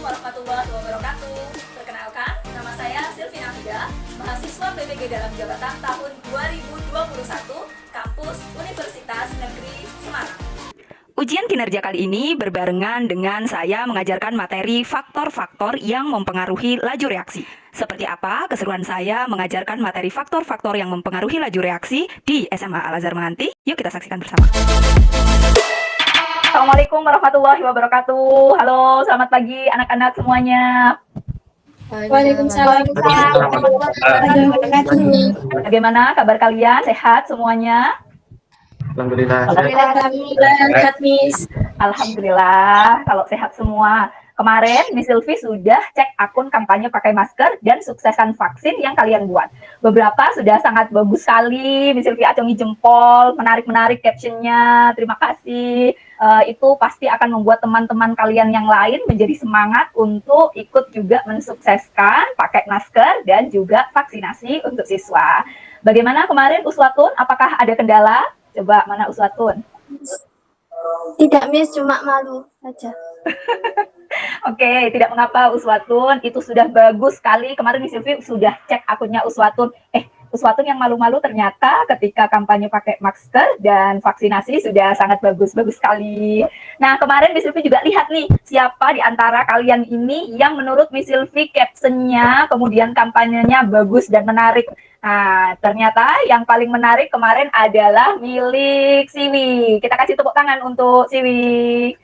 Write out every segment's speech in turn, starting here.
warahmatullahi wabarakatuh. Perkenalkan, nama saya Silvina Fida, mahasiswa PPG dalam jabatan tahun 2021, kampus Universitas Negeri Semarang. Ujian kinerja kali ini berbarengan dengan saya mengajarkan materi faktor-faktor yang mempengaruhi laju reaksi. Seperti apa keseruan saya mengajarkan materi faktor-faktor yang mempengaruhi laju reaksi di SMA Al-Azhar Meranti? Yuk kita saksikan bersama. Assalamualaikum warahmatullahi wabarakatuh. Halo, selamat pagi anak-anak semuanya. Waalaikumsalam. Bagaimana kabar kalian? Sehat semuanya? Alhamdulillah. Alhamdulillah, Miss. Alhamdulillah, kalau sehat semua. Kemarin Miss Silvi sudah cek akun kampanye pakai masker dan suksesan vaksin yang kalian buat. Beberapa sudah sangat bagus sekali. Miss Silvi acungi jempol, menarik-menarik captionnya. Terima kasih. Itu pasti akan membuat teman-teman kalian yang lain menjadi semangat untuk ikut juga mensukseskan pakai masker dan juga vaksinasi untuk siswa. Bagaimana kemarin Uswatun? Apakah ada kendala? Coba mana Uswatun? Tidak, Miss, cuma malu saja. Oke, tidak mengapa Uswatun, itu sudah bagus sekali. Kemarin Miss Silvi sudah cek akunnya Uswatun. Uswatun yang malu-malu ternyata ketika kampanye pakai masker dan vaksinasi sudah sangat bagus sekali. Nah, kemarin Miss Silvi juga lihat nih, siapa di antara kalian ini yang menurut Miss Silvi captionnya, kemudian kampanyenya bagus dan menarik. Nah, ternyata yang paling menarik kemarin adalah milik Siwi. Kita kasih tepuk tangan untuk Siwi.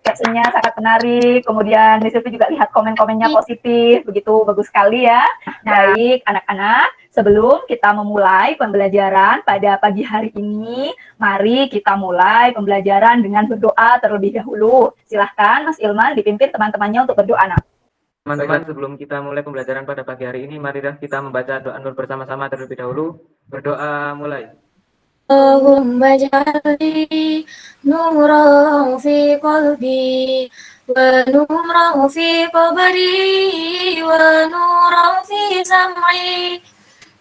Captionnya sangat menarik, kemudian Miss Silvi juga lihat komen-komennya positif, begitu bagus sekali ya. Baik, anak-anak, sebelum kita memulai pembelajaran pada pagi hari ini, mari kita mulai pembelajaran dengan berdoa terlebih dahulu. Silahkan Mas Ilman dipimpin teman-temannya untuk berdoa, nak. Teman-teman, sebelum kita mulai pembelajaran pada pagi hari ini, marilah kita membaca doa nur bersama-sama terlebih dahulu. Berdoa mulai. Allahumma ja'alni nuran fi qalbi wa nuran fi qabri wa nuran fi sam'i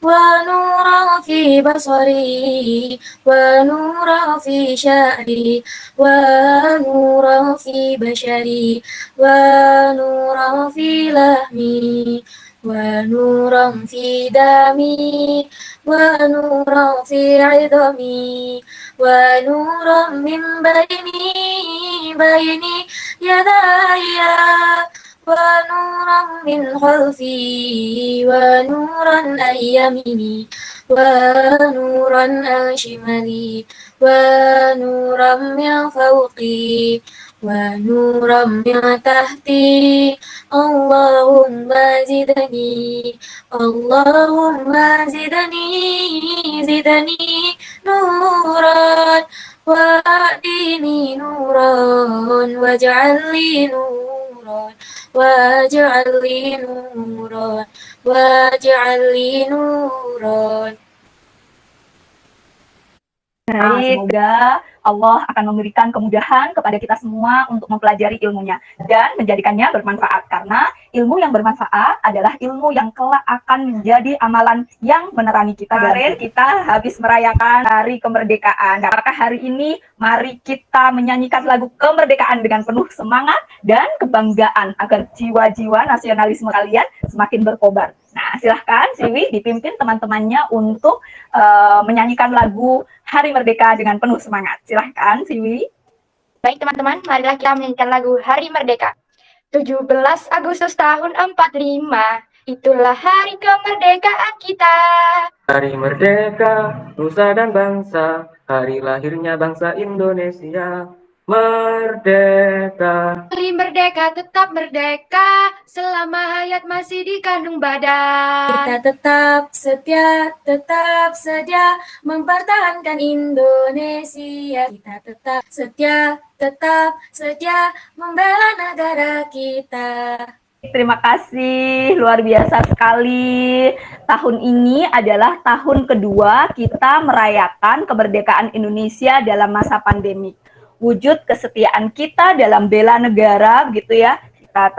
wa nuran fi basari wa nuran fi sya'ri wa nuran fi bashari wa nuran fi lahmi wa nuran fi dami wa nuran fi 'idhami wa nuran min baini yadayya wa nuran min khalfi wa nuran an yamini wa nuran an shimali wa nuran min fawqi wa nuran min tahti. Allahumma zidni zidni nuran wa a'dini nuran waj'alni nuran waj'alni nuran waj'alni nuran. Baik, semoga Allah akan memberikan kemudahan kepada kita semua untuk mempelajari ilmunya dan menjadikannya bermanfaat, karena ilmu yang bermanfaat adalah ilmu yang kelak akan menjadi amalan yang menerangi kita. Kemarin kita habis merayakan Hari Kemerdekaan. Apakah hari ini mari kita menyanyikan lagu kemerdekaan dengan penuh semangat dan kebanggaan agar jiwa-jiwa nasionalisme kalian semakin berkobar. Nah, silahkan Siwi dipimpin teman-temannya untuk menyanyikan lagu Hari Merdeka dengan penuh semangat. Silahkan Siwi. Baik teman-teman, marilah kita menyanyikan lagu Hari Merdeka. 17 Agustus tahun 45, itulah hari kemerdekaan kita. Hari merdeka, nusa dan bangsa, hari lahirnya bangsa Indonesia. Merdeka. Hari merdeka, tetap merdeka, selama hayat masih dikandung badan. Kita tetap sedia mempertahankan Indonesia. Kita tetap sedia membela negara kita. Terima kasih, luar biasa sekali. Tahun ini adalah tahun kedua kita merayakan kemerdekaan Indonesia dalam masa pandemi. Wujud kesetiaan kita dalam bela negara, begitu ya. Kita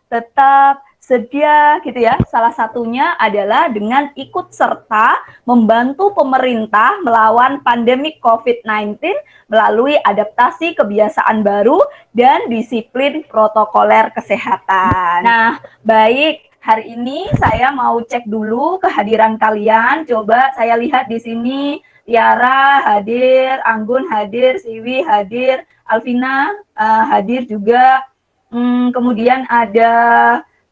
tetap sedia gitu ya. Salah satunya adalah dengan ikut serta membantu pemerintah melawan pandemi COVID-19 melalui adaptasi kebiasaan baru dan disiplin protokoler kesehatan. Nah, baik, hari ini saya mau cek dulu kehadiran kalian. Coba saya lihat di sini, Tiara hadir, Anggun hadir, Siwi hadir, Alvina hadir juga. Kemudian ada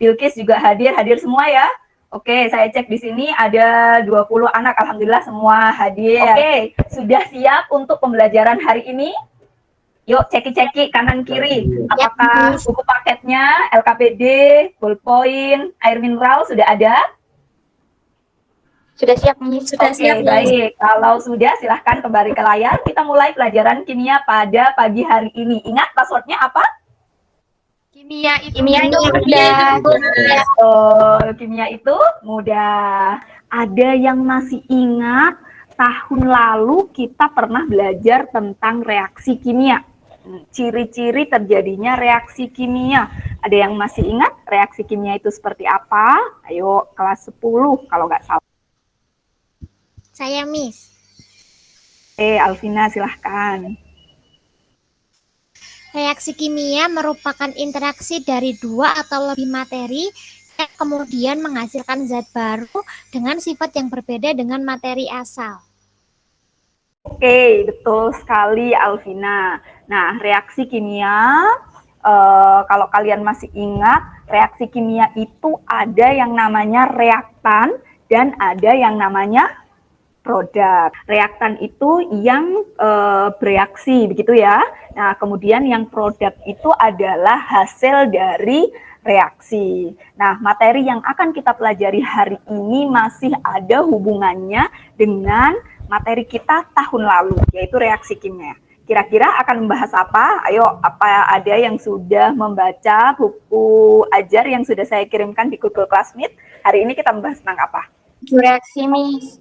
Bilkis juga hadir semua ya. Oke, saya cek di sini ada 20 anak, alhamdulillah semua hadir. Oke, sudah siap untuk pembelajaran hari ini? Yuk ceki-ceki kanan kiri. Apakah buku paketnya, LKPD, ballpoint, air mineral sudah ada? Sudah siap, Miss. Sudah siap, Miss. Baik. Kalau sudah silahkan kembali ke layar. Kita mulai pelajaran kimia pada pagi hari ini. Ingat passwordnya apa? Kimia itu mudah. Kimia itu mudah. Ada yang masih ingat tahun lalu kita pernah belajar tentang reaksi kimia. Ciri-ciri terjadinya reaksi kimia. Ada yang masih ingat reaksi kimia itu seperti apa? Ayo kelas 10 kalau nggak salah. Saya, Miss. Alvina silahkan. Reaksi kimia merupakan interaksi dari dua atau lebih materi yang kemudian menghasilkan zat baru dengan sifat yang berbeda dengan materi asal. Oke, betul sekali Alvina. Nah, reaksi kimia, kalau kalian masih ingat, reaksi kimia itu ada yang namanya reaktan dan ada yang namanya produk. Reaktan itu yang bereaksi, begitu ya. Nah, kemudian yang produk itu adalah hasil dari reaksi. Nah, materi yang akan kita pelajari hari ini masih ada hubungannya dengan materi kita tahun lalu, yaitu reaksi kimia. Kira-kira akan membahas apa? Ayo, apa ada yang sudah membaca buku ajar yang sudah saya kirimkan di Google Classmeet? Hari ini kita membahas tentang apa? Reaksi, Miss.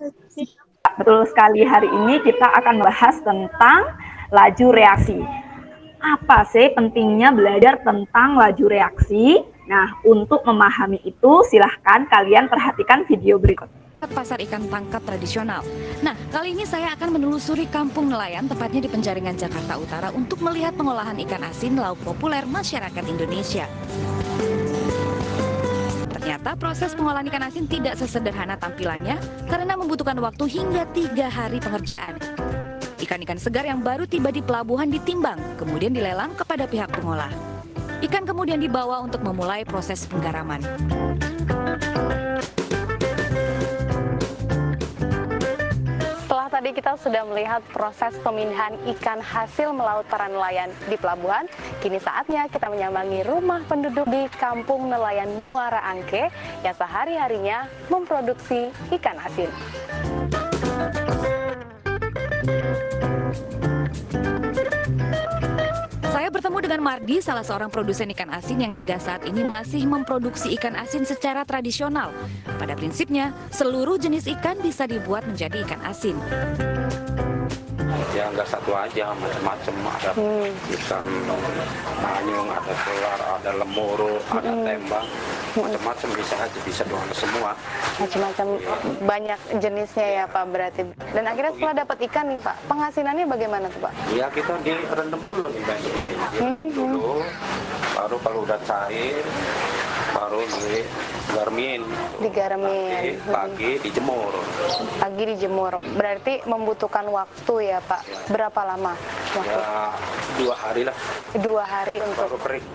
Betul sekali, hari ini kita akan bahas tentang laju reaksi. Apa sih pentingnya belajar tentang laju reaksi? Nah, untuk memahami itu silahkan kalian perhatikan video berikut. Pasar ikan tangkap tradisional. Nah, kali ini saya akan menelusuri kampung nelayan, tepatnya di Penjaringan, Jakarta Utara, untuk melihat pengolahan ikan asin lauk populer masyarakat Indonesia. Ternyata proses pengolahan ikan asin tidak sesederhana tampilannya karena membutuhkan waktu hingga 3 hari pengerjaan. Ikan-ikan segar yang baru tiba di pelabuhan ditimbang, kemudian dilelang kepada pihak pengolah. Ikan kemudian dibawa untuk memulai proses penggaraman. Tadi kita sudah melihat proses pemindahan ikan hasil melaut para nelayan di pelabuhan. Kini saatnya kita menyambangi rumah penduduk di kampung nelayan Muara Angke yang sehari-harinya memproduksi ikan asin. Saya bertemu dengan Mardi, salah seorang produsen ikan asin yang hingga saat ini masih memproduksi ikan asin secara tradisional. Pada prinsipnya, seluruh jenis ikan bisa dibuat menjadi ikan asin. Ya nggak satu aja, macam-macam. Ada ikan manyung, ada selar, ada lemuru, ada tembang. Macam-macam bisa aja, bisa doang semua. Macam-macam, banyak jenisnya ya Pak berarti. Dan akhirnya setelah dapat ikan nih Pak, penghasilannya bagaimana tuh Pak? Ya kita direndam dulu nih dulu, baru kalau udah cair, baru digarmin. Digarmin. Pagi dijemur. Pagi dijemur. Berarti membutuhkan waktu ya Pak. Berapa lama? Waktu? Ya 2 hari lah. 2 hari untuk baru kering.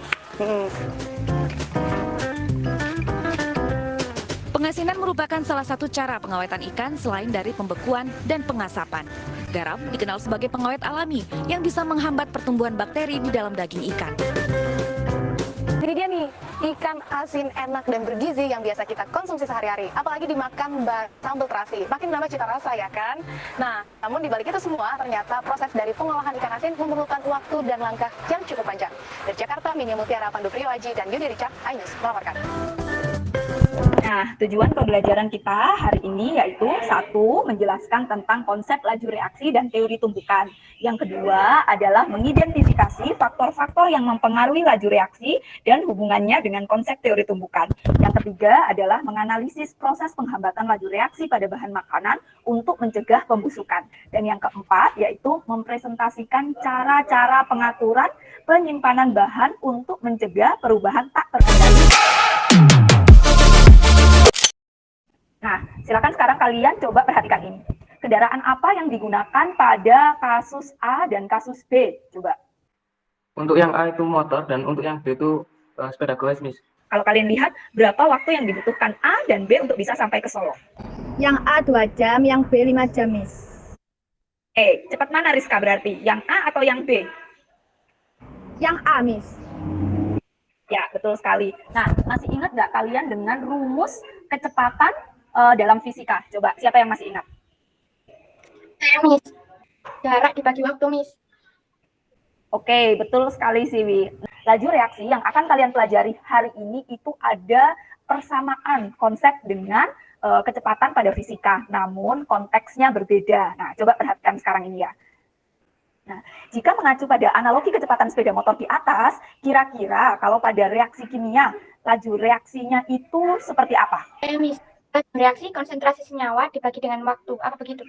Pengasinan merupakan salah satu cara pengawetan ikan selain dari pembekuan dan pengasapan. Garam dikenal sebagai pengawet alami yang bisa menghambat pertumbuhan bakteri di dalam daging ikan. Ini dia nih, ikan asin enak dan bergizi yang biasa kita konsumsi sehari-hari. Apalagi dimakan sambal terasi, makin menambah cita rasa ya kan? Nah, namun dibalik itu semua, ternyata proses dari pengolahan ikan asin memerlukan waktu dan langkah yang cukup panjang. Dari Jakarta, Minia Mutiara, Pandu Priyoaji, dan Yudi Ricak, iNews melaporkan. Nah, tujuan pembelajaran kita hari ini yaitu satu, menjelaskan tentang konsep laju reaksi dan teori tumbukan. Yang kedua adalah mengidentifikasi faktor-faktor yang mempengaruhi laju reaksi dan hubungannya dengan konsep teori tumbukan. Yang ketiga adalah menganalisis proses penghambatan laju reaksi pada bahan makanan untuk mencegah pembusukan. Dan yang keempat yaitu mempresentasikan cara-cara pengaturan penyimpanan bahan untuk mencegah perubahan tak terkendali. Nah, silakan sekarang kalian coba perhatikan ini. Kendaraan apa yang digunakan pada kasus A dan kasus B? Coba. Untuk yang A itu motor dan untuk yang B itu sepeda goes, Miss. Kalau kalian lihat, berapa waktu yang dibutuhkan A dan B untuk bisa sampai ke Solo? Yang A 2 jam, yang B 5 jam, Miss. Cepat mana Rizka berarti? Yang A atau yang B? Yang A, Miss. Ya, betul sekali. Nah, masih ingat nggak kalian dengan rumus kecepatan dalam fisika? Coba, siapa yang masih ingat? Saya, Miss. Jarak dibagi waktu, Miss. Oke, betul sekali Siwi. Laju reaksi yang akan kalian pelajari hari ini itu ada persamaan konsep dengan kecepatan pada fisika, namun konteksnya berbeda. Nah, coba perhatikan sekarang ini ya. Nah, jika mengacu pada analogi kecepatan sepeda motor di atas, kira-kira kalau pada reaksi kimia, laju reaksinya itu seperti apa? Miss. Reaksi konsentrasi senyawa dibagi dengan waktu. Apa begitu?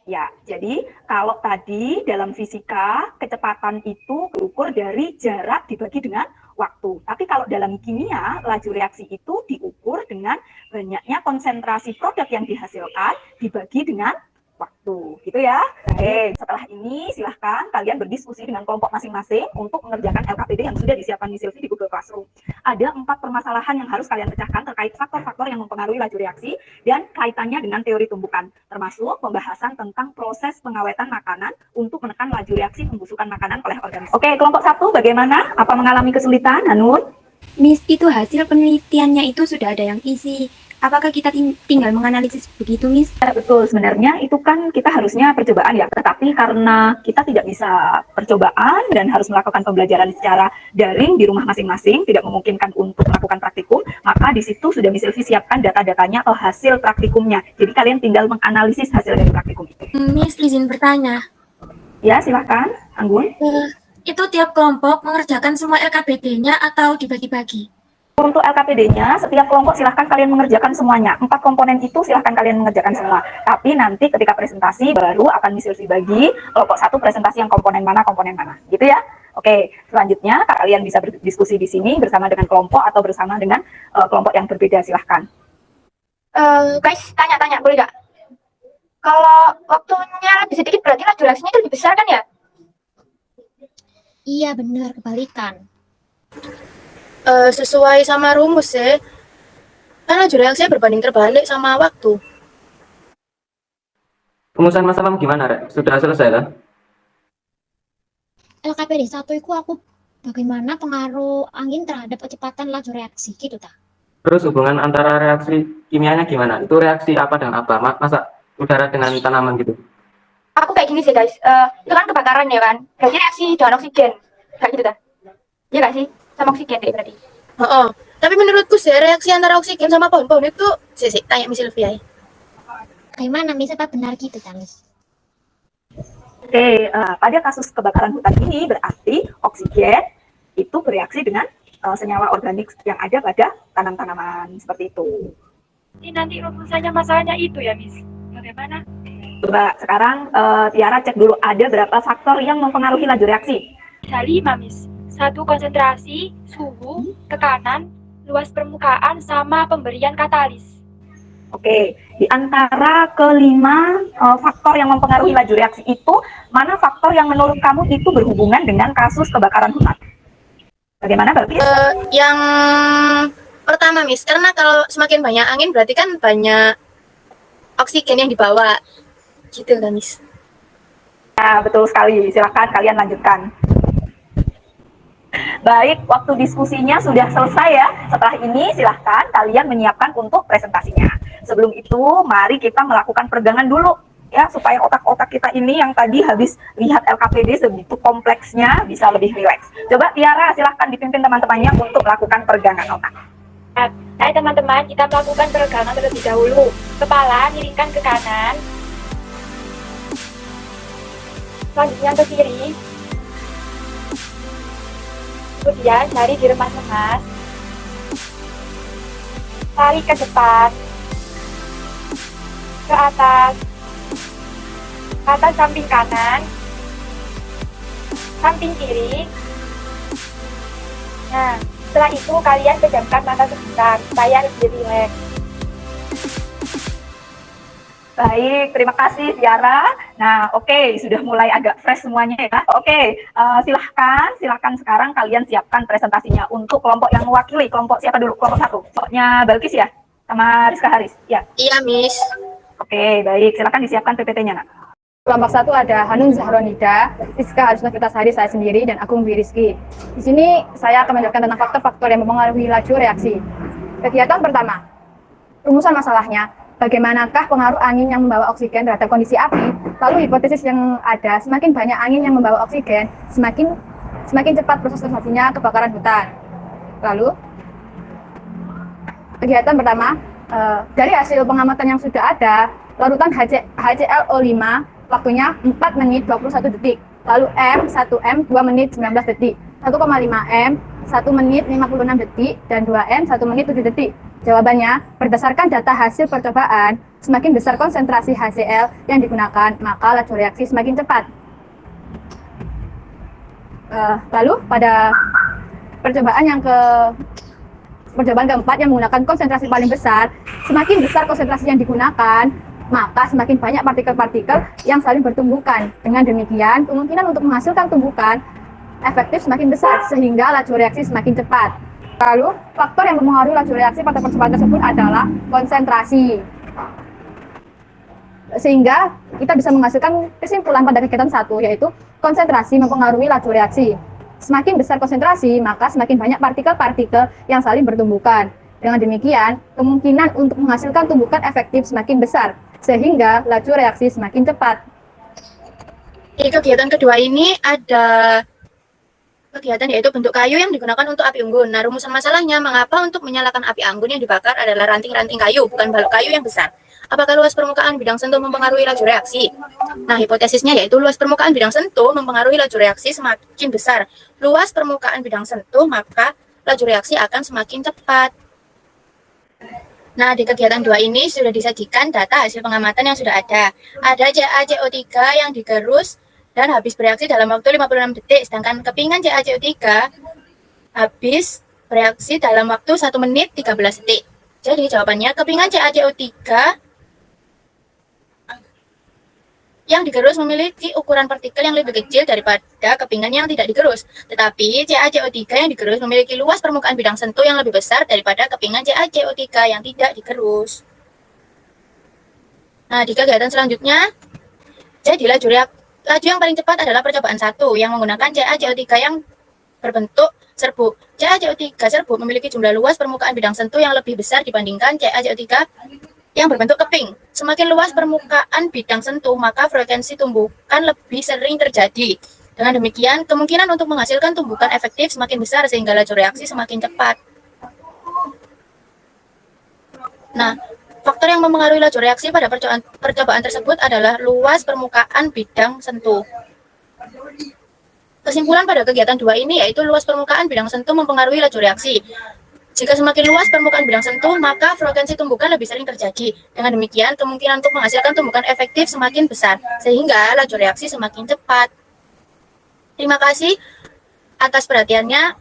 Ya, jadi kalau tadi dalam fisika, kecepatan itu diukur dari jarak dibagi dengan waktu. Tapi kalau dalam kimia, laju reaksi itu diukur dengan banyaknya konsentrasi produk yang dihasilkan dibagi dengan waktu, gitu ya. Oke, setelah ini silahkan kalian berdiskusi dengan kelompok masing-masing untuk mengerjakan LKPD yang sudah disiapkan Miss Silvi di Google Classroom. Ada 4 permasalahan yang harus kalian pecahkan terkait faktor-faktor yang mempengaruhi laju reaksi dan kaitannya dengan teori tumbukan, termasuk pembahasan tentang proses pengawetan makanan untuk menekan laju reaksi pembusukan makanan oleh organisme. Oke, kelompok 1 bagaimana? Apa mengalami kesulitan, Hanun? Miss, itu hasil penelitiannya itu sudah ada yang isi. Apakah kita tinggal menganalisis begitu, Miss? Ya, betul, sebenarnya itu kan kita harusnya percobaan ya, tetapi karena kita tidak bisa percobaan dan harus melakukan pembelajaran secara daring di rumah masing-masing, tidak memungkinkan untuk melakukan praktikum, maka di situ sudah Miss Silvi siapkan data-datanya atau hasil praktikumnya. Jadi kalian tinggal menganalisis hasil dari praktikum itu. Miss, izin bertanya. Ya, silakan, Anggun. Itu tiap kelompok mengerjakan semua LKPD-nya atau dibagi-bagi? Untuk LKPD-nya, setiap kelompok silahkan kalian mengerjakan semuanya. 4 komponen itu silahkan kalian mengerjakan semua. Tapi nanti ketika presentasi baru akan Miss Silvi bagi kelompok 1 presentasi yang komponen mana. Gitu ya. Oke, selanjutnya kalian bisa berdiskusi di sini bersama dengan kelompok atau bersama dengan kelompok yang berbeda, silahkan. Guys, tanya-tanya, boleh nggak? Kalau waktunya lebih sedikit berarti laju reaksinya itu lebih besar kan ya? Iya, benar, kebalikan. Sesuai sama rumus ya. Kan laju reaksinya berbanding terbalik sama waktu. Rumusan masalah gimana, Rek? Sudah selesai lah? LKPD 1 itu aku bagaimana pengaruh angin terhadap kecepatan laju reaksi, gitu tak? Terus hubungan antara reaksi kimianya gimana? Itu reaksi apa dengan apa? Masa udara dengan tanaman gitu? Aku kayak gini sih guys, itu kan kebakaran ya kan? Berarti reaksi dengan oksigen, kayak gitu dah. Iya nggak sih? Sama oksigen deh berarti. Tapi menurutku sih reaksi antara oksigen sama pohon-pohon itu sih tanya Miss Sylvia. Bagaimana, Miss? Apa benar gitu, Miss? Oke, pada kasus kebakaran hutan ini berarti oksigen itu bereaksi dengan senyawa organik yang ada pada tanam-tanaman seperti itu. Ini nanti rumusannya masalahnya itu ya, Miss. Bagaimana? Coba sekarang Tiara cek dulu ada berapa faktor yang mempengaruhi laju reaksi. Ada 5, Miss. 1 konsentrasi, suhu, tekanan, luas permukaan, sama pemberian katalis. Oke, di antara kelima faktor yang mempengaruhi laju reaksi itu, mana faktor yang menurut kamu itu berhubungan dengan kasus kebakaran hutan? Bagaimana berarti? Yang pertama, Miss, karena kalau semakin banyak angin berarti kan banyak oksigen yang dibawa. Gitu kan, Miss? Ya, betul sekali. Silakan kalian lanjutkan. Baik, waktu diskusinya sudah selesai ya. Setelah ini silahkan kalian menyiapkan untuk presentasinya. Sebelum itu, mari kita melakukan peregangan dulu ya, supaya otak-otak kita ini yang tadi habis lihat LKPD segitu kompleksnya bisa lebih rileks. Coba Tiara silahkan dipimpin teman-temannya untuk melakukan peregangan otak. Hai teman-teman, kita melakukan peregangan terlebih dahulu. Kepala miringkan ke kanan, selanjutnya ke kiri, kemudian jari diremas-remas, tarik ke depan, ke atas samping kanan, samping kiri. Nah, setelah itu kalian pejamkan mata sebentar supaya lebih rileks. Baik, terima kasih Tiara. Nah, oke, sudah mulai agak fresh semuanya ya. Oke, silahkan sekarang kalian siapkan presentasinya untuk kelompok yang mewakili. Kelompok siapa dulu? Kelompok 1. Kelompoknya Balkis ya? Sama Rizka Haris? Ya. Iya, Miss. Oke, baik. Silakan disiapkan PPT-nya, Nak. Kelompok 1 ada Hanun Zahronida, Rizka Haris Sari, saya sendiri, dan Agung Dwi Rizky. Di sini saya akan menjelaskan tentang faktor-faktor yang mempengaruhi laju reaksi. Kegiatan pertama, rumusan masalahnya, bagaimanakah pengaruh angin yang membawa oksigen terhadap kondisi api, lalu hipotesis yang ada, semakin banyak angin yang membawa oksigen, semakin cepat proses terjadinya kebakaran hutan. Lalu, kegiatan pertama, dari hasil pengamatan yang sudah ada, larutan HClO5 waktunya 4 menit 21 detik, lalu M, 1M 2 menit 19 detik, 1,5M 1 menit 56 detik, dan 2M 1 menit 7 detik. Jawabannya, berdasarkan data hasil percobaan, semakin besar konsentrasi HCl yang digunakan, maka laju reaksi semakin cepat. Lalu pada percobaan keempat yang menggunakan konsentrasi paling besar, semakin besar konsentrasi yang digunakan, maka semakin banyak partikel-partikel yang saling bertumbukan. Dengan demikian, kemungkinan untuk menghasilkan tumbukan efektif semakin besar, sehingga laju reaksi semakin cepat. Lalu, faktor yang mempengaruhi laju reaksi pada percobaan tersebut adalah konsentrasi. Sehingga kita bisa menghasilkan kesimpulan pada kegiatan 1, yaitu konsentrasi mempengaruhi laju reaksi. Semakin besar konsentrasi, maka semakin banyak partikel-partikel yang saling bertumbukan. Dengan demikian, kemungkinan untuk menghasilkan tumbukan efektif semakin besar, sehingga laju reaksi semakin cepat. Di kegiatan kedua ini ada kegiatan yaitu bentuk kayu yang digunakan untuk api unggun. Nah, rumusan masalahnya, mengapa untuk menyalakan api unggun yang dibakar adalah ranting-ranting kayu, bukan balok kayu yang besar? Apakah luas permukaan bidang sentuh mempengaruhi laju reaksi? Nah, hipotesisnya yaitu luas permukaan bidang sentuh mempengaruhi laju reaksi semakin besar. Luas permukaan bidang sentuh, maka laju reaksi akan semakin cepat. Nah, di kegiatan 2 ini sudah disajikan data hasil pengamatan yang sudah ada. Ada CaCO3 yang digerus dan habis bereaksi dalam waktu 56 detik, sedangkan kepingan CaCO3 habis bereaksi dalam waktu 1 menit 13 detik. Jadi jawabannya, kepingan CaCO3 yang digerus memiliki ukuran partikel yang lebih kecil daripada kepingan yang tidak digerus. Tetapi CaCO3 yang digerus memiliki luas permukaan bidang sentuh yang lebih besar daripada kepingan CaCO3 yang tidak digerus. Nah, di kegiatan selanjutnya, jadi laju yang paling cepat adalah percobaan 1 yang menggunakan CaCO3 yang berbentuk serbuk. CaCO3 serbuk memiliki jumlah luas permukaan bidang sentuh yang lebih besar dibandingkan CaCO3 yang berbentuk keping. Semakin luas permukaan bidang sentuh, maka frekuensi tumbukan lebih sering terjadi. Dengan demikian, kemungkinan untuk menghasilkan tumbukan efektif semakin besar sehingga laju reaksi semakin cepat. Nah, faktor yang mempengaruhi laju reaksi pada percobaan tersebut adalah luas permukaan bidang sentuh. Kesimpulan pada kegiatan 2 ini yaitu luas permukaan bidang sentuh mempengaruhi laju reaksi. Jika semakin luas permukaan bidang sentuh, maka frekuensi tumbukan lebih sering terjadi. Dengan demikian, kemungkinan untuk menghasilkan tumbukan efektif semakin besar, sehingga laju reaksi semakin cepat. Terima kasih atas perhatiannya.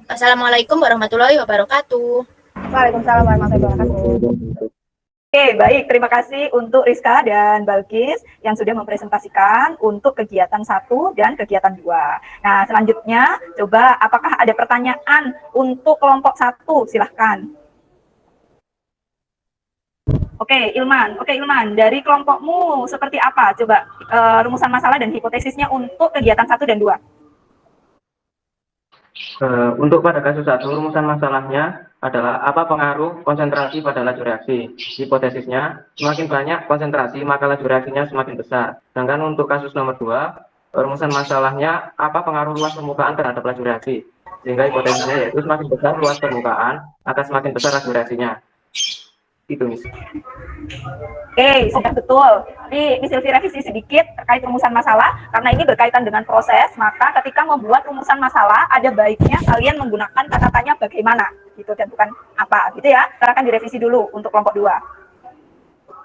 Assalamualaikum warahmatullahi wabarakatuh. Waalaikumsalam warahmatullahi wabarakatuh. Oke, baik. Terima kasih untuk Rizka dan Balkis yang sudah mempresentasikan untuk kegiatan 1 dan kegiatan 2. Nah, selanjutnya, coba apakah ada pertanyaan untuk kelompok 1? Silahkan. Oke, Ilman. Dari kelompokmu seperti apa? Coba rumusan masalah dan hipotesisnya untuk kegiatan 1 dan 2. Untuk pada kasus 1, rumusan masalahnya adalah apa pengaruh konsentrasi pada laju reaksi. Hipotesisnya, semakin banyak konsentrasi maka laju reaksinya semakin besar. Sedangkan untuk kasus nomor 2, rumusan masalahnya apa pengaruh luas permukaan terhadap laju reaksi. Sehingga hipotesisnya yaitu semakin besar luas permukaan, akan semakin besar laju reaksinya. Itu, Miss. Oke, sudah betul. Tapi Miss Silvi revisi sedikit terkait rumusan masalah, karena ini berkaitan dengan proses, maka ketika membuat rumusan masalah, ada baiknya kalian menggunakan kata-katanya bagaimana, gitu, dan bukan apa, gitu ya. Silakan direvisi dulu untuk kelompok 2.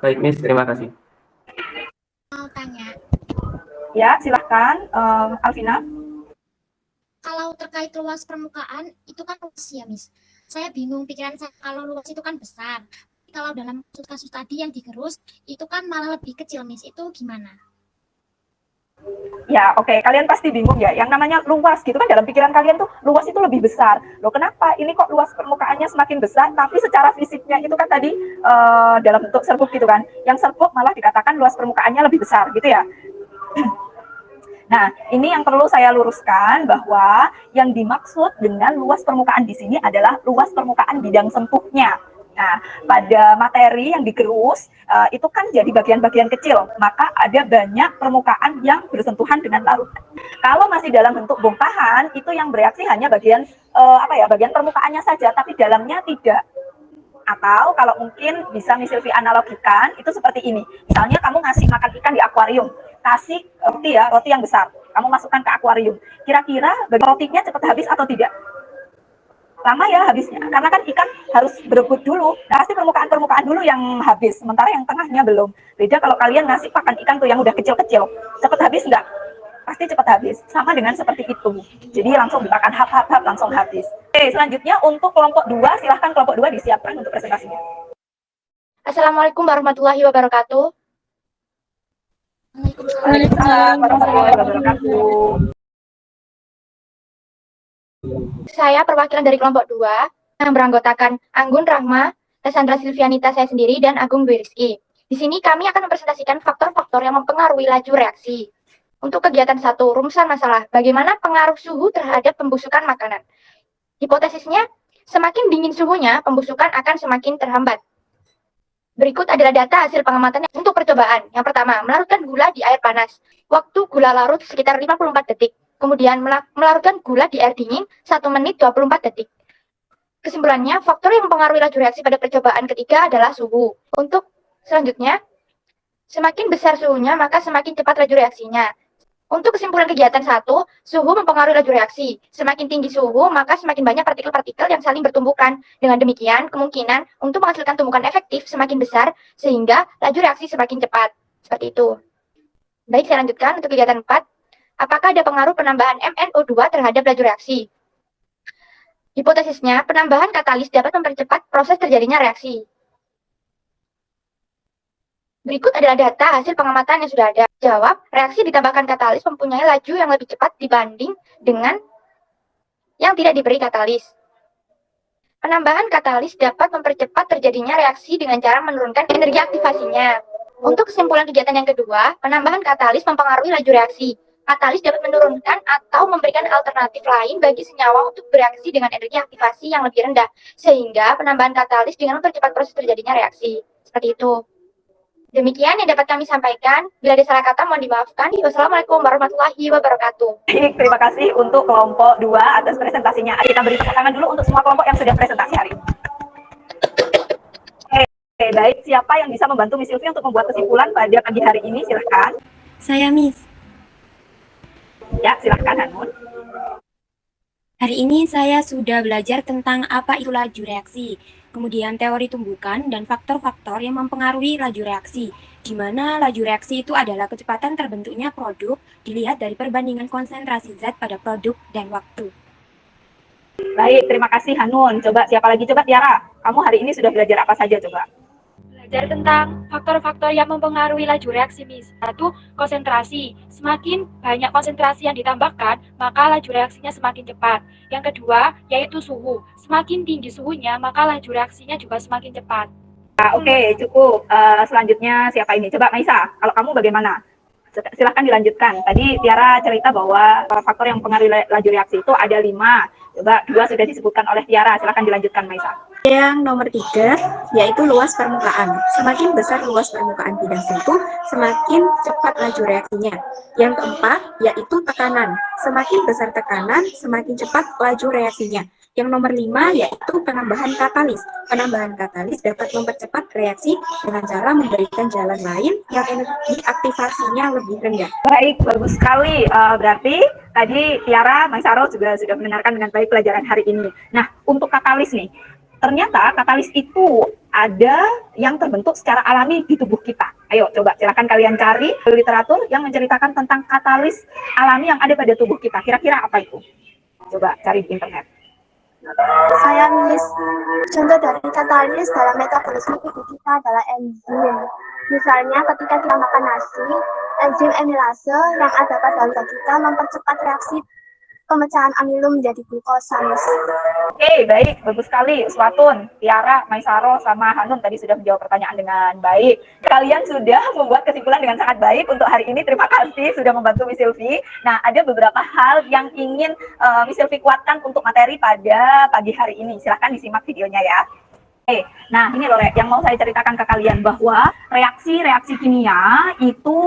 Baik, Miss, terima kasih. Mau tanya, Ya, silahkan, Alvina. kalau terkait luas permukaan, itu kan luas ya, Miss. Saya bingung, pikiran saya kalau luas itu kan besar. Kalau dalam kasus tadi yang digerus, itu kan malah lebih kecil, Miss. Itu gimana? Ya, oke. Kalian pasti bingung ya. Yang namanya luas gitu kan dalam pikiran kalian tuh luas itu lebih besar. Loh, kenapa? Ini kok luas permukaannya semakin besar, tapi secara fisiknya itu kan tadi dalam bentuk serbuk gitu kan. Yang serbuk malah dikatakan luas permukaannya lebih besar gitu ya. Nah, ini yang perlu saya luruskan bahwa yang dimaksud dengan luas permukaan di sini adalah luas permukaan bidang sentuhnya. Nah, pada materi yang digerus itu kan jadi bagian-bagian kecil, maka ada banyak permukaan yang bersentuhan dengan larutan. Kalau masih dalam bentuk bongkahan, itu yang bereaksi hanya bagian bagian permukaannya saja, tapi dalamnya tidak. Atau kalau mungkin bisa Miss Silvi analogikan, itu seperti ini. Misalnya kamu ngasih makan ikan di akuarium, kasih roti yang besar, kamu masukkan ke akuarium. Kira-kira rotinya cepat habis atau tidak? Lama ya habisnya, karena kan ikan harus berebut dulu. Nah, pasti permukaan dulu yang habis, sementara yang tengahnya belum. Beda kalau kalian ngasih pakan ikan tuh yang udah kecil-kecil, cepat habis nggak? Pasti cepat habis. Sama dengan seperti itu. Jadi langsung dimakan hap langsung habis. Oke, selanjutnya untuk kelompok 2, silahkan kelompok 2 disiapkan untuk presentasinya. Assalamualaikum warahmatullahi wabarakatuh. Waalaikumsalam warahmatullahi wabarakatuh. Saya perwakilan dari kelompok 2 yang beranggotakan Anggun Rahma, Cassandra Silvianita saya sendiri, dan Agung Rizky. Di sini kami akan mempresentasikan faktor-faktor yang mempengaruhi laju reaksi. Untuk kegiatan 1, rumusan masalah, bagaimana pengaruh suhu terhadap pembusukan makanan. Hipotesisnya, semakin dingin suhunya, pembusukan akan semakin terhambat. Berikut adalah data hasil pengamatan untuk percobaan. Yang pertama, melarutkan gula di air panas. Waktu gula larut sekitar 54 detik. Kemudian melarutkan gula di air dingin 1 menit 24 detik. Kesimpulannya, faktor yang mempengaruhi laju reaksi pada percobaan ketiga adalah suhu. Untuk selanjutnya, semakin besar suhunya, maka semakin cepat laju reaksinya. Untuk kesimpulan kegiatan 1, suhu mempengaruhi laju reaksi. Semakin tinggi suhu, maka semakin banyak partikel-partikel yang saling bertumbukan. Dengan demikian, kemungkinan untuk menghasilkan tumbukan efektif semakin besar, sehingga laju reaksi semakin cepat. Seperti itu. Baik, saya lanjutkan untuk kegiatan 4. Apakah ada pengaruh penambahan MnO2 terhadap laju reaksi? Hipotesisnya, penambahan katalis dapat mempercepat proses terjadinya reaksi. Berikut adalah data hasil pengamatan yang sudah ada. Jawab, reaksi ditambahkan katalis mempunyai laju yang lebih cepat dibanding dengan yang tidak diberi katalis. Penambahan katalis dapat mempercepat terjadinya reaksi dengan cara menurunkan energi aktivasinya. Untuk kesimpulan kegiatan yang kedua, penambahan katalis mempengaruhi laju reaksi. Katalis dapat menurunkan atau memberikan alternatif lain bagi senyawa untuk bereaksi dengan energi aktivasi yang lebih rendah, sehingga penambahan katalis dengan mempercepat proses terjadinya reaksi. Seperti itu. Demikian yang dapat kami sampaikan. Bila ada salah kata, mohon dimaafkan. Wassalamualaikum warahmatullahi wabarakatuh. Baik, terima kasih untuk kelompok 2 atas presentasinya. Kita beri tepuk tangan dulu untuk semua kelompok yang sudah presentasi hari ini. Oke, baik. Siapa yang bisa membantu Miss Silvi untuk membuat kesimpulan pada pagi hari ini? Silahkan. Saya, Miss. Ya, silahkan Hanun. Hari ini saya sudah belajar tentang apa itu laju reaksi, kemudian teori tumbukan dan faktor-faktor yang mempengaruhi laju reaksi, di mana laju reaksi itu adalah kecepatan terbentuknya produk dilihat dari perbandingan konsentrasi zat pada produk dan waktu. Baik, terima kasih Hanun. Coba siapa lagi? Coba Tiara. Kamu hari ini sudah belajar apa saja coba? Belajar tentang faktor-faktor yang mempengaruhi laju reaksi, Miss. 1. Konsentrasi. Semakin banyak konsentrasi yang ditambahkan, maka laju reaksinya semakin cepat. Yang kedua, yaitu suhu. Semakin tinggi suhunya, maka laju reaksinya juga semakin cepat. Oke, cukup. Selanjutnya siapa ini? Coba Maisa, kalau kamu bagaimana? Silahkan dilanjutkan. Tadi Tiara cerita bahwa faktor yang mempengaruhi laju reaksi itu ada 5. Coba 2 sudah disebutkan oleh Tiara, silakan dilanjutkan Maisa. Yang nomor 3, yaitu luas permukaan. Semakin besar luas permukaan bidang suatu, semakin cepat laju reaksinya. Yang keempat, yaitu tekanan. Semakin besar tekanan, semakin cepat laju reaksinya. Yang nomor 5, yaitu penambahan katalis. Penambahan katalis dapat mempercepat reaksi dengan cara memberikan jalan lain yang energi aktivasinya lebih rendah. Baik, bagus sekali. Berarti tadi Tiara, Maisaro juga sudah mendengarkan dengan baik pelajaran hari ini. Nah, untuk katalis nih, ternyata katalis itu ada yang terbentuk secara alami di tubuh kita. Ayo coba silakan kalian cari literatur yang menceritakan tentang katalis alami yang ada pada tubuh kita. Kira-kira apa itu? Coba cari di internet. Saya nulis contoh dari katalis dalam metabolisme tubuh kita adalah enzim. Misalnya ketika kita makan nasi, enzim amilase yang ada pada lidah kita mempercepat reaksi pemecahan amilum menjadi glukosa. Oke, baik, bagus sekali. Uswatun, Tiara, Maisaro, sama Hanun tadi sudah menjawab pertanyaan dengan baik. Kalian sudah membuat kesimpulan dengan sangat baik untuk hari ini. Terima kasih sudah membantu Miss Sylvie. Nah, ada beberapa hal yang ingin Miss Sylvie kuatkan untuk materi pada pagi hari ini. Silahkan disimak videonya ya. Oke, nah ini loh yang mau saya ceritakan ke kalian bahwa reaksi-reaksi kimia itu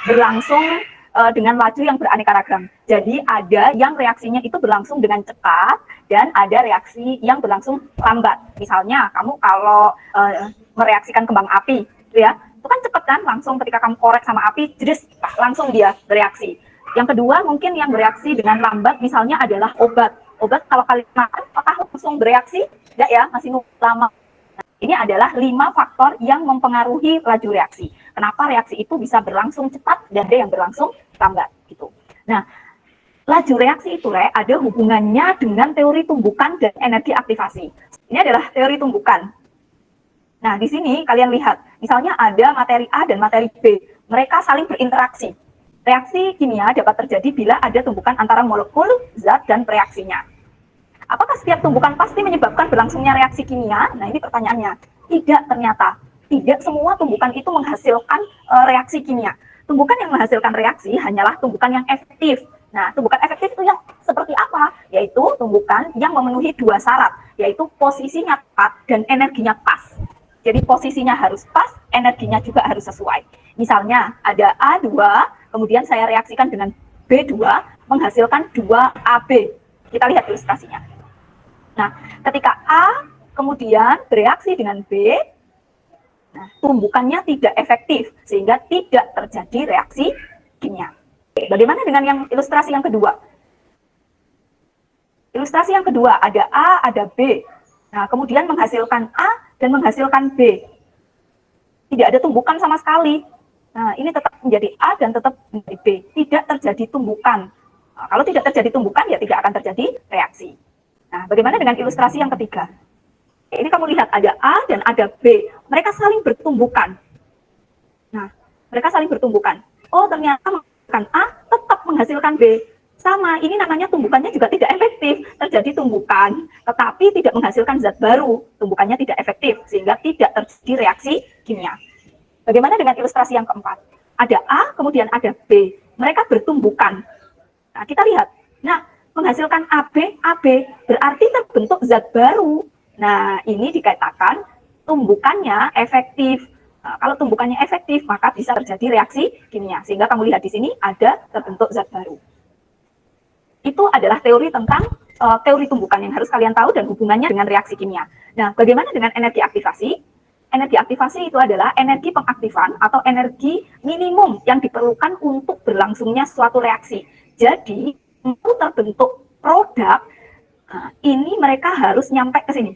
berlangsung dengan laju yang beraneka ragam. Jadi ada yang reaksinya itu berlangsung dengan cepat dan ada reaksi yang berlangsung lambat. Misalnya kamu kalau mereaksikan kembang api, gitu ya, itu kan cepat kan, langsung ketika kamu korek sama api, jedes, langsung dia bereaksi. Yang kedua mungkin yang bereaksi dengan lambat misalnya adalah obat. Obat kalau kalian makan, apakah langsung bereaksi? Tidak ya, masih nunggu lama. Ini adalah 5 faktor yang mempengaruhi laju reaksi. Kenapa reaksi itu bisa berlangsung cepat dan ada yang berlangsung lambat gitu. Nah, laju reaksi itu ada hubungannya dengan teori tumbukan dan energi aktivasi. Ini adalah teori tumbukan. Nah, di sini kalian lihat, misalnya ada materi A dan materi B. Mereka saling berinteraksi. Reaksi kimia dapat terjadi bila ada tumbukan antara molekul, zat, dan reaksinya. Apakah setiap tumbukan pasti menyebabkan berlangsungnya reaksi kimia? Nah, ini pertanyaannya. Tidak ternyata. Tidak semua tumbukan itu menghasilkan reaksi kimia. Tumbukan yang menghasilkan reaksi hanyalah tumbukan yang efektif. Nah, tumbukan efektif itu yang seperti apa? Yaitu tumbukan yang memenuhi 2 syarat, yaitu posisinya tepat dan energinya pas. Jadi posisinya harus pas, energinya juga harus sesuai. Misalnya ada A2, kemudian saya reaksikan dengan B2, menghasilkan 2AB. Kita lihat ilustrasinya. Nah, ketika A kemudian bereaksi dengan B, nah, tumbukannya tidak efektif, sehingga tidak terjadi reaksi kimia. Bagaimana dengan yang ilustrasi yang kedua? Ilustrasi yang kedua, ada A, ada B. Nah, kemudian menghasilkan A dan menghasilkan B. Tidak ada tumbukan sama sekali. Nah, ini tetap menjadi A dan tetap menjadi B. Tidak terjadi tumbukan. Nah, kalau tidak terjadi tumbukan, ya tidak akan terjadi reaksi. Nah, bagaimana dengan ilustrasi yang ketiga? Ini kamu lihat ada A dan ada B. Mereka saling bertumbukan. Nah, mereka saling bertumbukan. Oh, ternyata menghasilkan A tetap menghasilkan B. Sama, ini namanya tumbukannya juga tidak efektif. Terjadi tumbukan, tetapi tidak menghasilkan zat baru. Tumbukannya tidak efektif, sehingga tidak terjadi reaksi kimia. Bagaimana dengan ilustrasi yang keempat? Ada A, kemudian ada B. Mereka bertumbukan. Nah, kita lihat. Nah, menghasilkan AB, AB, berarti terbentuk zat baru. Nah, ini dikatakan tumbukannya efektif. Nah, kalau tumbukannya efektif, maka bisa terjadi reaksi kimia. Sehingga kamu lihat di sini ada terbentuk zat baru. Itu adalah teori tentang teori tumbukan yang harus kalian tahu dan hubungannya dengan reaksi kimia. Nah, bagaimana dengan energi aktivasi? Energi aktivasi itu adalah energi pengaktifan atau energi minimum yang diperlukan untuk berlangsungnya suatu reaksi. Jadi, untuk terbentuk produk, ini mereka harus nyampe ke sini.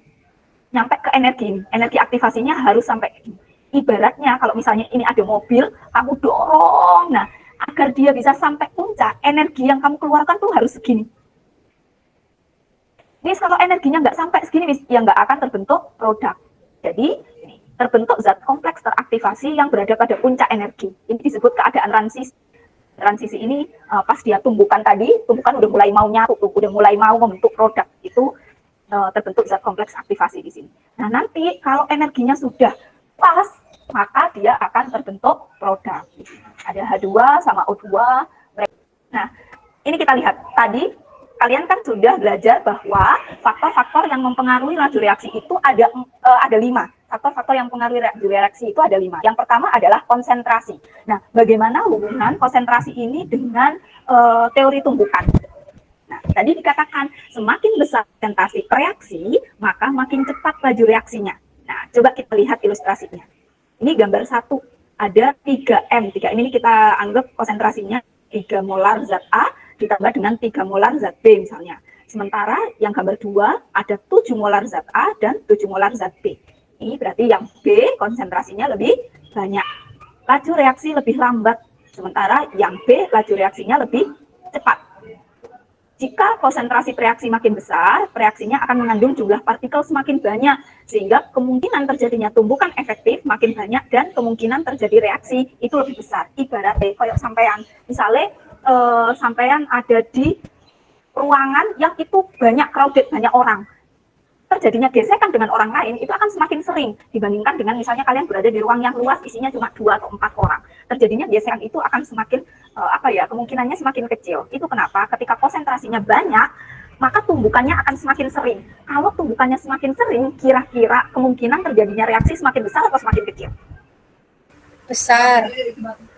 Nyampe ke energi ini. Energi aktivasinya harus sampai ke sini. Ibaratnya kalau misalnya ini ada mobil, kamu dorong, nah agar dia bisa sampai puncak, energi yang kamu keluarkan tuh harus segini. Ini kalau energinya nggak sampai segini, ya nggak akan terbentuk produk. Jadi, ini, terbentuk zat kompleks teraktivasi yang berada pada puncak energi. Ini disebut keadaan transisi. Transisi ini pas dia tumbukan tadi, tumbukan udah mulai mau nyatu, udah mulai mau membentuk produk, itu terbentuk zat kompleks aktivasi di sini. Nah, nanti kalau energinya sudah pas, maka dia akan terbentuk produk. Ada H2 sama O2. Nah, ini kita lihat tadi kalian kan sudah belajar bahwa faktor-faktor yang mempengaruhi laju reaksi itu ada 5. Faktor-faktor yang mempengaruhi laju reaksi itu ada 5. Yang pertama adalah konsentrasi. Nah, bagaimana hubungan konsentrasi ini dengan teori tumbukan? Nah, tadi dikatakan semakin besar konsentrasi reaksi, maka makin cepat laju reaksinya. Nah, coba kita lihat ilustrasinya. Ini gambar 1, ada 3M. 3M ini kita anggap konsentrasinya 3 molar zat A ditambah dengan 3 molar zat B misalnya. Sementara yang gambar 2 ada 7 molar zat A dan 7 molar zat B. Ini berarti yang B konsentrasinya lebih banyak. Laju reaksi lebih lambat. Sementara yang B laju reaksinya lebih cepat. Jika konsentrasi reaksi makin besar, reaksinya akan mengandung jumlah partikel semakin banyak, sehingga kemungkinan terjadinya tumbukan efektif makin banyak dan kemungkinan terjadi reaksi itu lebih besar. Ibaratnya kayak sampean, misalnya sampean ada di ruangan yang itu banyak crowded, banyak orang. Terjadinya gesekan dengan orang lain itu akan semakin sering dibandingkan dengan misalnya kalian berada di ruang yang luas isinya cuma 2 atau 4 orang. Terjadinya gesekan itu akan semakin kemungkinannya semakin kecil. Itu kenapa ketika konsentrasinya banyak maka tumbukannya akan semakin sering. Kalau tumbukannya semakin sering, kira-kira kemungkinan terjadinya reaksi semakin besar atau semakin kecil? Besar.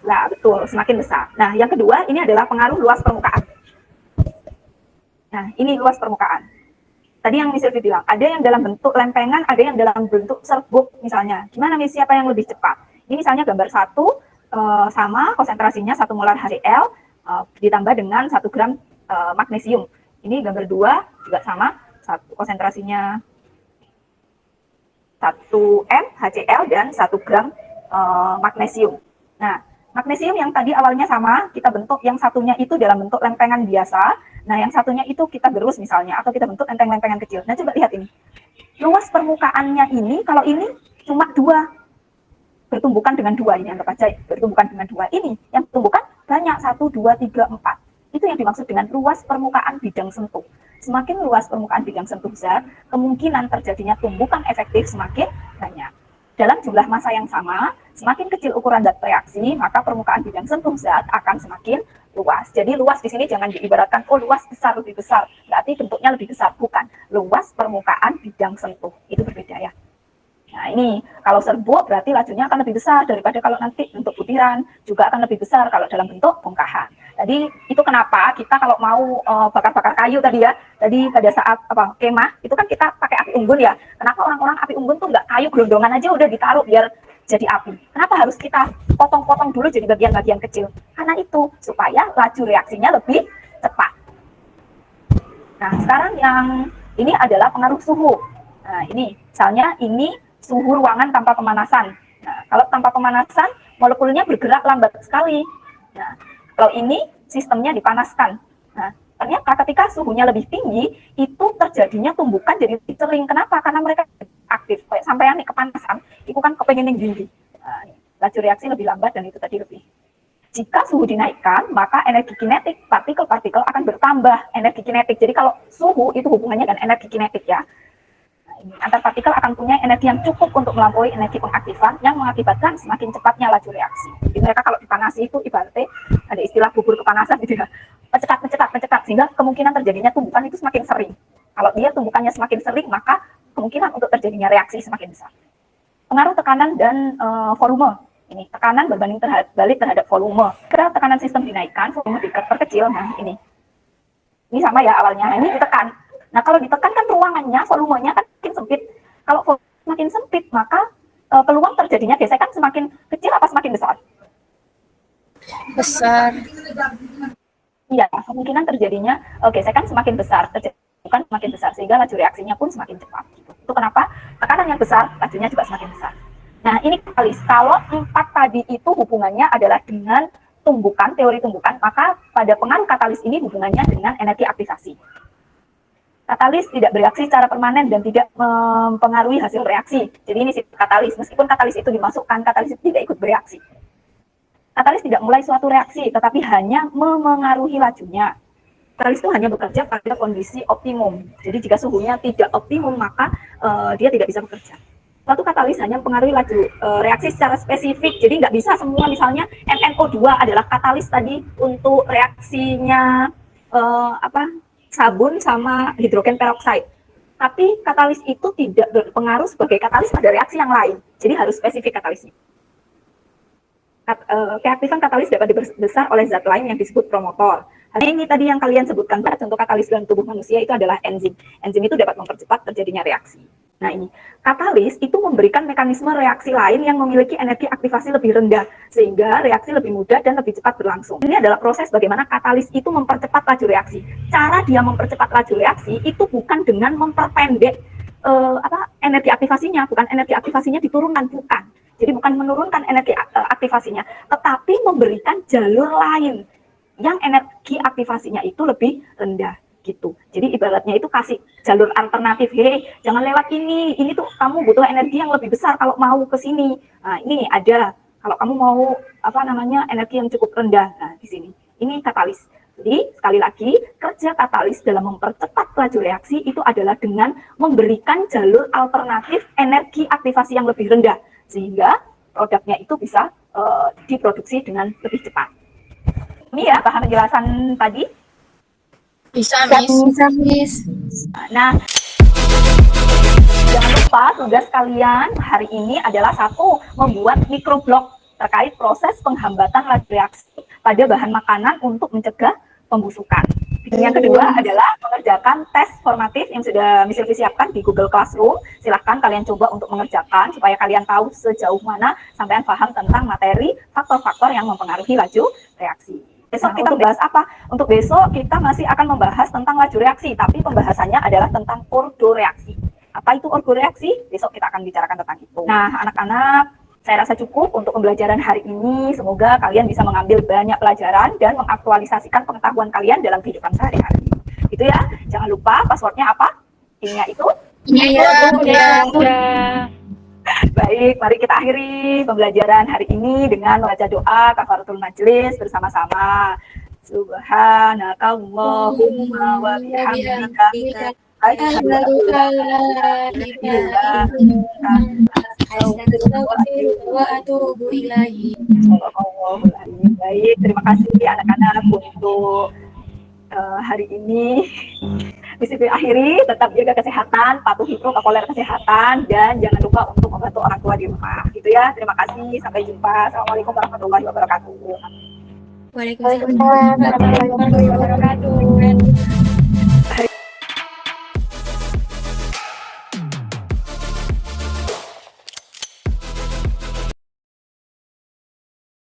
Nah, betul, semakin besar. Nah, yang kedua ini adalah pengaruh luas permukaan. Nah, ini luas permukaan. Tadi yang Miss Sylvie bilang, ada yang dalam bentuk lempengan, ada yang dalam bentuk serbuk misalnya. Gimana Miss, siapa yang lebih cepat? Ini misalnya gambar 1 sama konsentrasinya 1 molar HCl ditambah dengan 1 gram magnesium. Ini gambar 2 juga sama, konsentrasinya 1 M HCl dan 1 gram magnesium. Nah, magnesium yang tadi awalnya sama, kita bentuk yang satunya itu dalam bentuk lempengan biasa. Nah, yang satunya itu kita gerus misalnya, atau kita bentuk lempeng-lempengan kecil. Nah, coba lihat ini. Luas permukaannya ini, kalau ini cuma 2. Bertumbukan dengan 2, ini anggap aja bertumbukan dengan 2. Ini, yang bertumbukan banyak, 1, 2, 3, 4. Itu yang dimaksud dengan luas permukaan bidang sentuh. Semakin luas permukaan bidang sentuh zat, kemungkinan terjadinya tumbukan efektif semakin banyak. Dalam jumlah massa yang sama, semakin kecil ukuran zat reaksi, maka permukaan bidang sentuh zat akan semakin luas. Jadi luas di sini jangan diibaratkan, oh luas besar, lebih besar. Berarti bentuknya lebih besar. Bukan. Luas permukaan bidang sentuh. Itu berbeda ya. Nah ini, kalau serbuk berarti lajunya akan lebih besar daripada kalau nanti bentuk butiran. Juga akan lebih besar kalau dalam bentuk bongkahan. Jadi itu kenapa kita kalau mau bakar-bakar kayu tadi ya. Tadi pada saat kemah, itu kan kita pakai api unggun ya. Kenapa orang-orang api unggun tuh nggak kayu gelondongan aja udah ditaruh biar jadi api. Kenapa harus kita potong-potong dulu jadi bagian-bagian kecil? Karena itu, supaya laju reaksinya lebih cepat. Nah, sekarang yang ini adalah pengaruh suhu. Nah, ini, misalnya ini suhu ruangan tanpa pemanasan. Nah, kalau tanpa pemanasan, molekulnya bergerak lambat sekali. Nah, kalau ini sistemnya dipanaskan. Nah, ternyata ketika suhunya lebih tinggi, itu terjadinya tumbukan jadi sering. Kenapa? Karena mereka aktif. Kayak sampean nih kepanasan, itu kan kepengen yang tinggi. Nah, laju reaksi lebih lambat dan itu tadi lebih. Jika suhu dinaikkan, maka energi kinetik partikel-partikel akan bertambah energi kinetik. Jadi kalau suhu itu hubungannya dengan energi kinetik ya. Nah, ini, antar partikel akan punya energi yang cukup untuk melampaui energi pengaktifan yang mengakibatkan semakin cepatnya laju reaksi. Jadi mereka kalau dipanasi itu ibaratnya ada istilah bubur kepanasan gitu ya. Mencetak, sehingga kemungkinan terjadinya tumbukan itu semakin sering. Kalau dia tumbukannya semakin sering, maka kemungkinan untuk terjadinya reaksi semakin besar. Pengaruh tekanan dan volume. Ini tekanan berbanding balik terhadap volume. Ketika tekanan sistem dinaikkan, volume diperkecil. Nah ini sama ya awalnya. Nah, ini ditekan. Nah kalau ditekan kan ruangannya, volumenya kan makin sempit. Kalau volume semakin sempit, maka peluang terjadinya gesekan semakin kecil apa semakin besar? Besar. Iya, kemungkinan terjadinya gesekan semakin besar, bukan semakin besar, sehingga laju reaksinya pun semakin cepat. Itu kenapa tekanan yang besar, lajunya juga semakin besar. Nah, ini katalis. Kalau 4 tadi itu hubungannya adalah dengan tumbukan, teori tumbukan, maka pada pengaruh katalis ini hubungannya dengan energi aktivasi. Katalis tidak bereaksi secara permanen dan tidak mempengaruhi hasil reaksi. Jadi ini sifat katalis. Meskipun katalis itu dimasukkan, katalis itu tidak ikut bereaksi. Katalis tidak mulai suatu reaksi, tetapi hanya memengaruhi lajunya. Katalis itu hanya bekerja pada kondisi optimum. Jadi jika suhunya tidak optimum, maka dia tidak bisa bekerja. Suatu katalis hanya mempengaruhi laju reaksi secara spesifik. Jadi nggak bisa semua, misalnya MnO2 adalah katalis tadi untuk reaksinya sabun sama hidrogen peroksida. Tapi katalis itu tidak berpengaruh sebagai katalis pada reaksi yang lain. Jadi harus spesifik katalisnya. Keaktifan katalis dapat dibesar oleh zat lain yang disebut promotor. Hanya ini tadi yang kalian sebutkan, contoh katalis dalam tubuh manusia itu adalah enzim. Enzim itu dapat mempercepat terjadinya reaksi. Nah ini, katalis itu memberikan mekanisme reaksi lain yang memiliki energi aktivasi lebih rendah, sehingga reaksi lebih mudah dan lebih cepat berlangsung. Ini adalah proses bagaimana katalis itu mempercepat laju reaksi. Cara dia mempercepat laju reaksi itu bukan dengan memperpendek energi aktivasinya, bukan energi aktivasinya diturunkan, bukan. Jadi bukan menurunkan energi aktivasinya, tetapi memberikan jalur lain yang energi aktivasinya itu lebih rendah gitu. Jadi ibaratnya itu kasih jalur alternatif, jangan lewat ini tuh kamu butuh energi yang lebih besar kalau mau ke sini. Nah, ini ada kalau kamu mau energi yang cukup rendah. Nah, di sini. Ini katalis. Jadi sekali lagi, kerja katalis dalam mempercepat laju reaksi itu adalah dengan memberikan jalur alternatif energi aktivasi yang lebih rendah sehingga produknya itu bisa diproduksi dengan lebih cepat. Ini ya paham penjelasan tadi? Bisa, Miss. Nah, jangan lupa tugas kalian hari ini adalah satu, membuat mikroblog terkait proses penghambatan laju reaksi pada bahan makanan untuk mencegah pembusukan. Yang kedua adalah mengerjakan tes formatif yang sudah Miss Sylvie siapkan di Google Classroom. Silahkan kalian coba untuk mengerjakan supaya kalian tahu sejauh mana sampean paham tentang materi faktor-faktor yang mempengaruhi laju reaksi. Besok kita bahas apa? Untuk besok kita masih akan membahas tentang laju reaksi, tapi pembahasannya adalah tentang ordoreaksi. Apa itu ordoreaksi? Besok kita akan bicarakan tentang itu. Nah, anak-anak, saya rasa cukup untuk pembelajaran hari ini. Semoga kalian bisa mengambil banyak pelajaran dan mengaktualisasikan pengetahuan kalian dalam kehidupan sehari-hari. Itu ya. Jangan lupa passwordnya apa? Ini-nya itu? Iya. Baik, mari kita akhiri pembelajaran hari ini dengan membaca doa kafaratul majelis bersama-sama. Subhanakallahumma wa bihamdika asyhadu an la ilaha illa anta wa atubu ilaihi. Baik, terima kasih anak-anak untuk hari ini. Bisa akhiri, tetap jaga kesehatan, patuhi protokol kesehatan, dan jangan lupa untuk membantu orang tua di rumah. Gitu ya, terima kasih, sampai jumpa. Assalamualaikum warahmatullahi wabarakatuh. Waalaikumsalam warahmatullahi wabarakatuh.